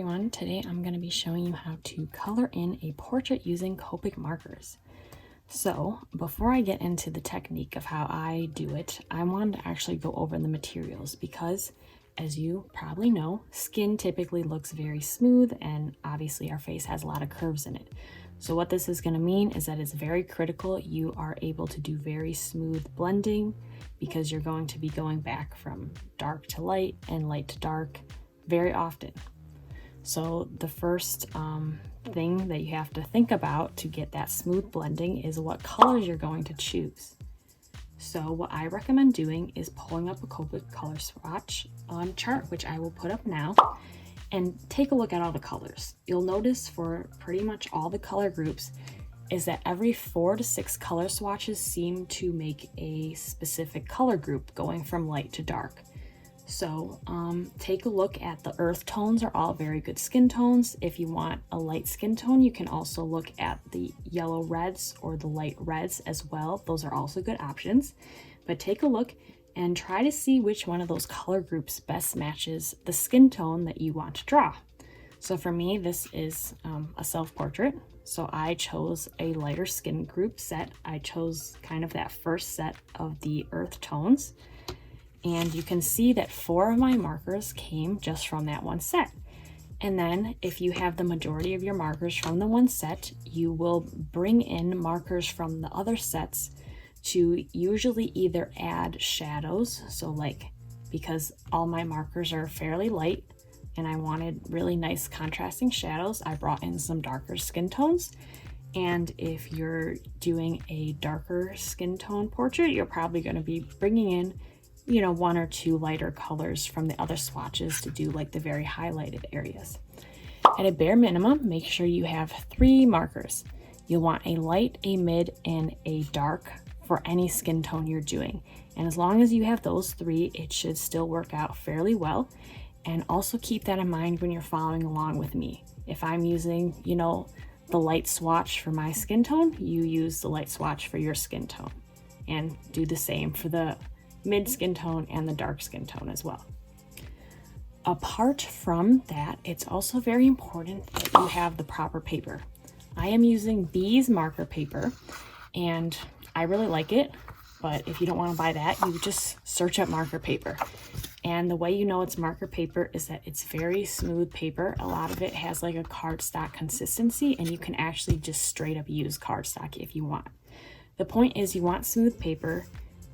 everyone, today I'm going to be showing you how to color in a portrait using Copic markers. So before I get into the technique of how I do it, I wanted to actually go over the materials because, as you probably know, skin typically looks very smooth and obviously our face has a lot of curves in it. So what this is going to mean is that it's very critical you are able to do very smooth blending because you're going to be going back from dark to light and light to dark very often. So the first thing that you have to think about to get that smooth blending is what colors you're going to choose. So what I recommend doing is pulling up a Copic color swatch chart, which I will put up now, and take a look at all the colors. You'll notice for pretty much all the color groups is that every 4 to 6 color swatches seem to make a specific color group going from light to dark. So take a look at the earth tones are all very good skin tones. If you want a light skin tone, you can also look at the yellow reds or the light reds as well. Those are also good options. But take a look and try to see which one of those color groups best matches the skin tone that you want to draw. So for me, this is a self-portrait. So I chose a lighter skin group set. I chose kind of that first set of the earth tones. And you can see that 4 of my markers came just from that one set. And then if you have the majority of your markers from the one set, you will bring in markers from the other sets to usually either add shadows. So like, because all my markers are fairly light and I wanted really nice contrasting shadows, I brought in some darker skin tones. And if you're doing a darker skin tone portrait, you're probably going to be bringing in 1 or 2 lighter colors from the other swatches to do like the very highlighted areas. At a bare minimum, make sure you have 3 markers. You'll want a light, a mid, and a dark for any skin tone you're doing. And as long as you have those 3, it should still work out fairly well. And also keep that in mind when you're following along with me. If I'm using, the light swatch for my skin tone, you use the light swatch for your skin tone. And do the same for the mid skin tone and the dark skin tone as well. Apart from that, it's also very important that you have the proper paper. I am using Bee's marker paper and I really like it, but if you don't want to buy that, you just search up marker paper. And the way you know it's marker paper is that it's very smooth paper. A lot of it has like a cardstock consistency and you can actually just straight up use cardstock if you want. The point is you want smooth paper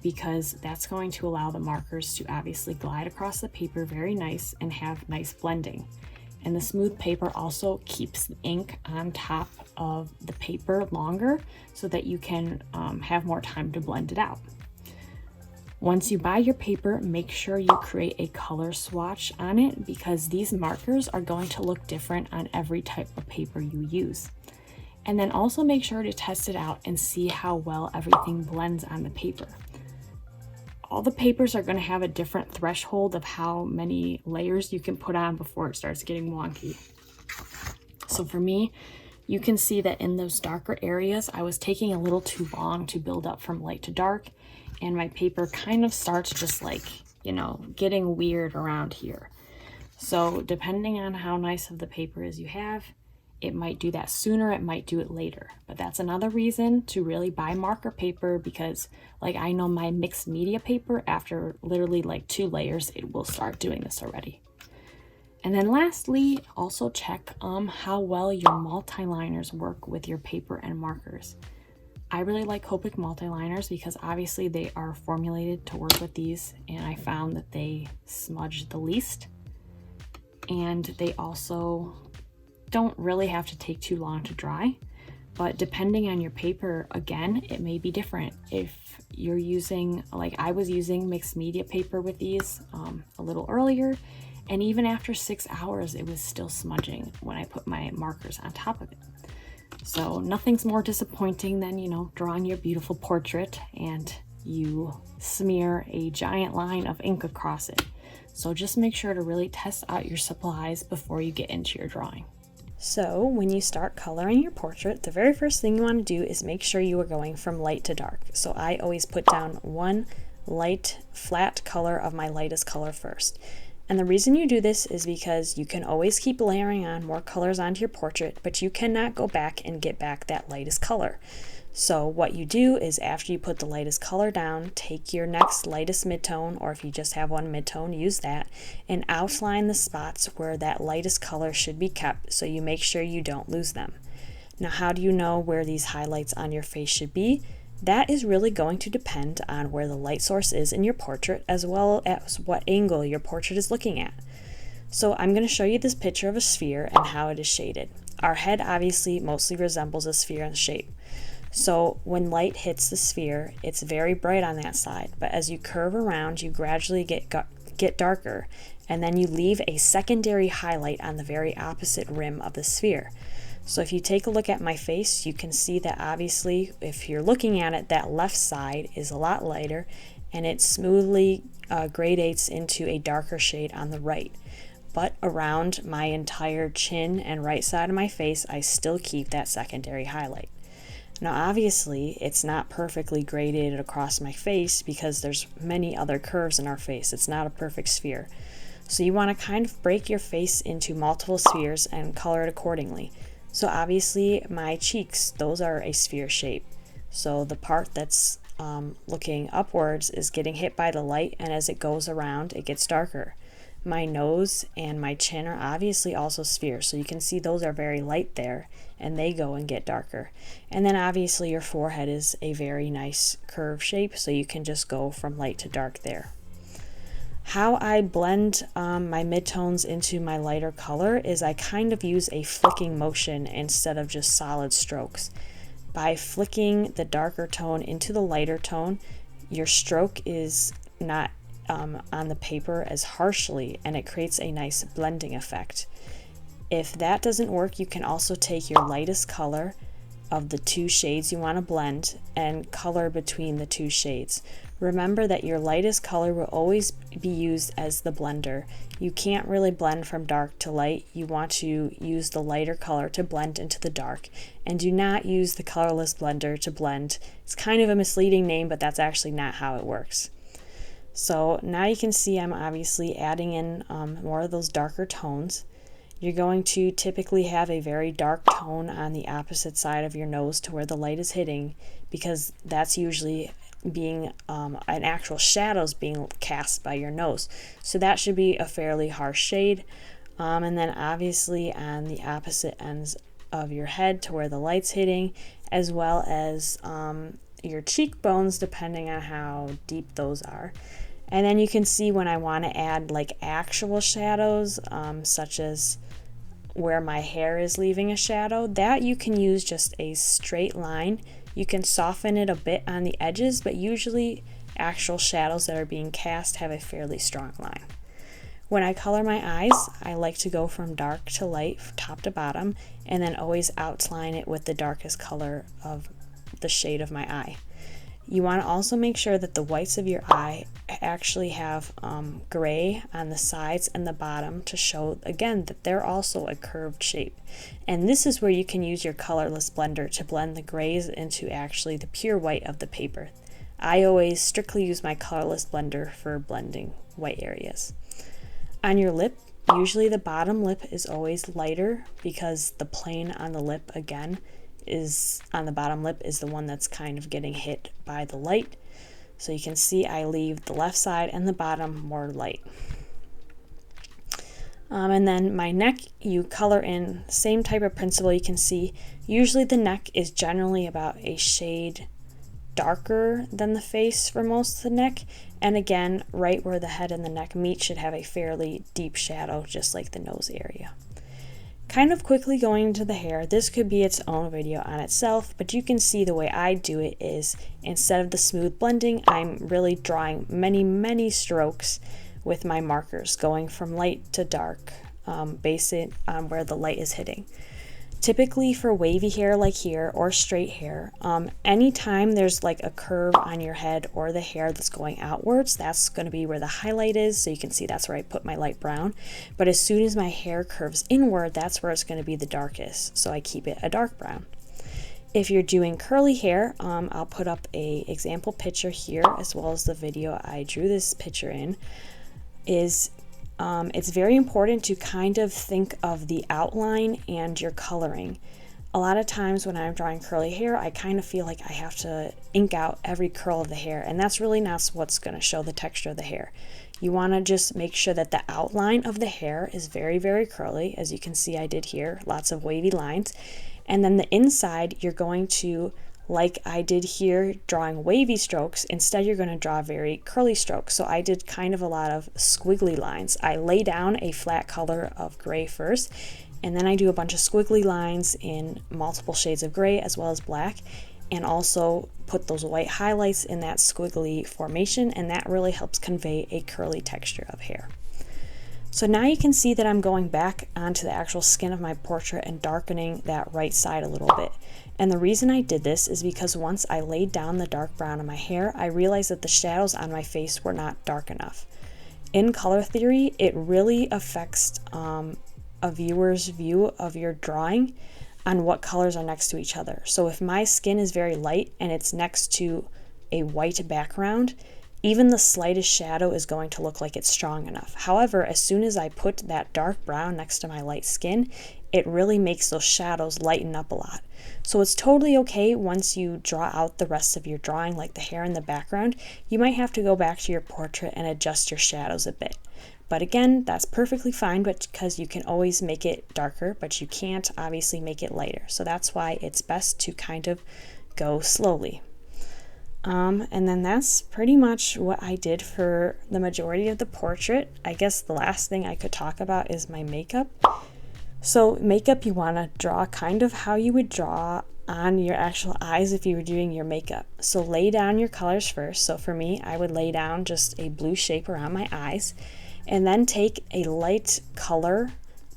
because that's going to allow the markers to obviously glide across the paper very nice and have nice blending. And the smooth paper also keeps the ink on top of the paper longer so that you can have more time to blend it out. Once you buy your paper, make sure you create a color swatch on it because these markers are going to look different on every type of paper you use. And then also make sure to test it out and see how well everything blends on the paper. All the papers are going to have a different threshold of how many layers you can put on before it starts getting wonky. So for me, you can see that in those darker areas, I was taking a little too long to build up from light to dark, and my paper kind of starts just like, getting weird around here. So depending on how nice of the paper is you have, it might do that sooner, it might do it later. But that's another reason to really buy marker paper because like I know my mixed media paper, after literally like 2 layers, it will start doing this already. And then lastly, also check how well your multiliners work with your paper and markers. I really like Copic Multiliners because obviously they are formulated to work with these and I found that they smudge the least. And they also don't really have to take too long to dry, but depending on your paper, again, it may be different. If you're using, like I was using mixed media paper with these a little earlier, and even after 6 hours, it was still smudging when I put my markers on top of it. So nothing's more disappointing than, drawing your beautiful portrait and you smear a giant line of ink across it. So just make sure to really test out your supplies before you get into your drawing. So when you start coloring your portrait, the very first thing you want to do is make sure you are going from light to dark. So I always put down one light flat color of my lightest color first. And the reason you do this is because you can always keep layering on more colors onto your portrait, but you cannot go back and get back that lightest color. So what you do is after you put the lightest color down, take your next lightest midtone, or if you just have one midtone, use that, and outline the spots where that lightest color should be kept so you make sure you don't lose them. Now, how do you know where these highlights on your face should be? That is really going to depend on where the light source is in your portrait, as well as what angle your portrait is looking at. So I'm going to show you this picture of a sphere and how it is shaded. Our head obviously mostly resembles a sphere in shape. So when light hits the sphere, it's very bright on that side, but as you curve around, you gradually get darker, and then you leave a secondary highlight on the very opposite rim of the sphere. So if you take a look at my face, you can see that obviously, if you're looking at it, that left side is a lot lighter, and it smoothly gradates into a darker shade on the right. But around my entire chin and right side of my face, I still keep that secondary highlight. Now obviously it's not perfectly graded across my face because there's many other curves in our face. It's not a perfect sphere. So you want to kind of break your face into multiple spheres and color it accordingly. So obviously my cheeks, those are a sphere shape. So the part that's looking upwards is getting hit by the light, and as it goes around it gets darker. My nose and my chin are obviously also spheres, so you can see those are very light there, and they go and get darker. And then obviously your forehead is a very nice curve shape, so you can just go from light to dark there. How I blend my midtones into my lighter color is I kind of use a flicking motion instead of just solid strokes. By flicking the darker tone into the lighter tone, your stroke is not on the paper as harshly, and it creates a nice blending effect. If that doesn't work, you can also take your lightest color of the two shades you want to blend and color between the two shades. Remember that your lightest color will always be used as the blender. You can't really blend from dark to light. You want to use the lighter color to blend into the dark, and do not use the colorless blender to blend. It's kind of a misleading name, but that's actually not how it works. So now you can see I'm obviously adding in more of those darker tones. You're going to typically have a very dark tone on the opposite side of your nose to where the light is hitting, because that's usually being an actual shadows being cast by your nose. So that should be a fairly harsh shade. And then obviously on the opposite ends of your head to where the light's hitting, as well as your cheekbones, depending on how deep those are. And then you can see when I want to add like actual shadows, such as where my hair is leaving a shadow, that you can use just a straight line. You can soften it a bit on the edges, but usually actual shadows that are being cast have a fairly strong line. When I color my eyes, I like to go from dark to light, top to bottom, and then always outline it with the darkest color of the shade of my eye. You want to also make sure that the whites of your eye actually have gray on the sides and the bottom to show, again, that they're also a curved shape. And this is where you can use your colorless blender to blend the grays into actually the pure white of the paper. I always strictly use my colorless blender for blending white areas. On your lip, usually the bottom lip is always lighter because the plane on the lip, again, is on the bottom lip is the one that's kind of getting hit by the light. So you can see I leave the left side and the bottom more light. And then my neck, you color in same type of principle. You can see usually the neck is generally about a shade darker than the face for most of the neck, and again right where the head and the neck meet should have a fairly deep shadow, just like the nose area. Kind of quickly going into the hair, this could be its own video on itself, but you can see the way I do it is instead of the smooth blending, I'm really drawing many strokes with my markers, going from light to dark, based on where the light is hitting. Typically for wavy hair like here or straight hair, anytime there's like a curve on your head or the hair that's going outwards, that's going to be where the highlight is. So you can see that's where I put my light brown. But as soon as my hair curves inward, that's where it's going to be the darkest. So I keep it a dark brown. If you're doing curly hair, I'll put up a example picture here as well as the video I drew this picture in, is it's very important to kind of think of the outline and your coloring. A lot of times when I'm drawing curly hair, I kind of feel like I have to ink out every curl of the hair, and that's really not what's going to show the texture of the hair. You want to just make sure that the outline of the hair is very, very curly. As you can see, I did here, lots of wavy lines. And then the inside, you're going to, like I did here, drawing wavy strokes, instead you're going to draw very curly strokes. So I did kind of a lot of squiggly lines. I lay down a flat color of gray first, and then I do a bunch of squiggly lines in multiple shades of gray as well as black, and also put those white highlights in that squiggly formation, and that really helps convey a curly texture of hair. So now you can see that I'm going back onto the actual skin of my portrait and darkening that right side a little bit. And the reason I did this is because once I laid down the dark brown on my hair, I realized that the shadows on my face were not dark enough. In color theory, it really affects a viewer's view of your drawing on what colors are next to each other. So if my skin is very light and it's next to a white background, even the slightest shadow is going to look like it's strong enough. However, as soon as I put that dark brown next to my light skin, it really makes those shadows lighten up a lot. So it's totally okay once you draw out the rest of your drawing, like the hair in the background. You might have to go back to your portrait and adjust your shadows a bit. But again, that's perfectly fine, because you can always make it darker, but you can't obviously make it lighter. So that's why it's best to kind of go slowly. And then that's pretty much what I did for the majority of the portrait. I guess the last thing I could talk about is my makeup. So makeup, you want to draw kind of how you would draw on your actual eyes if you were doing your makeup. So lay down your colors first. So for me, I would lay down just a blue shape around my eyes, and then take a light color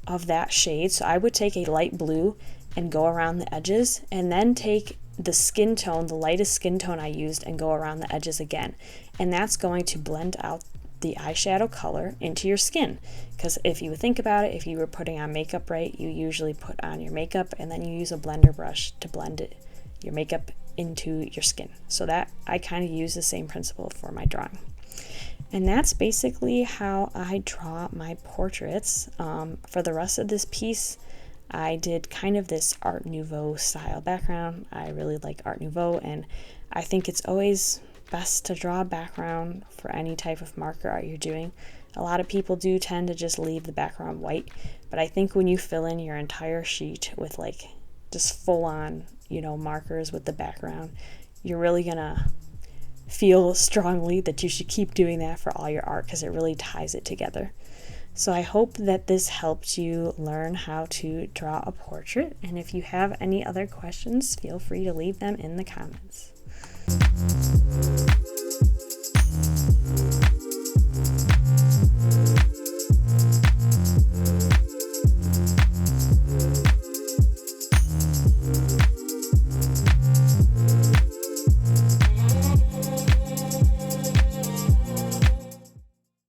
of that shade. So I would take a light blue and go around the edges, and then take the skin tone, the lightest skin tone I used, and go around the edges again. And that's going to blend out the eyeshadow color into your skin. Because if you think about it, if you were putting on makeup, right, you usually put on your makeup and then you use a blender brush to blend it, your makeup into your skin. So that I kind of use the same principle for my drawing. And that's basically how I draw my portraits. For the rest of this piece, I did kind of this Art Nouveau style background. I really like Art Nouveau, and I think it's always best to draw a background for any type of marker art you're doing. A lot of people do tend to just leave the background white, but I think when you fill in your entire sheet with like just full on, markers with the background, you're really gonna feel strongly that you should keep doing that for all your art, because it really ties it together. So I hope that this helped you learn how to draw a portrait, and if you have any other questions, feel free to leave them in the comments.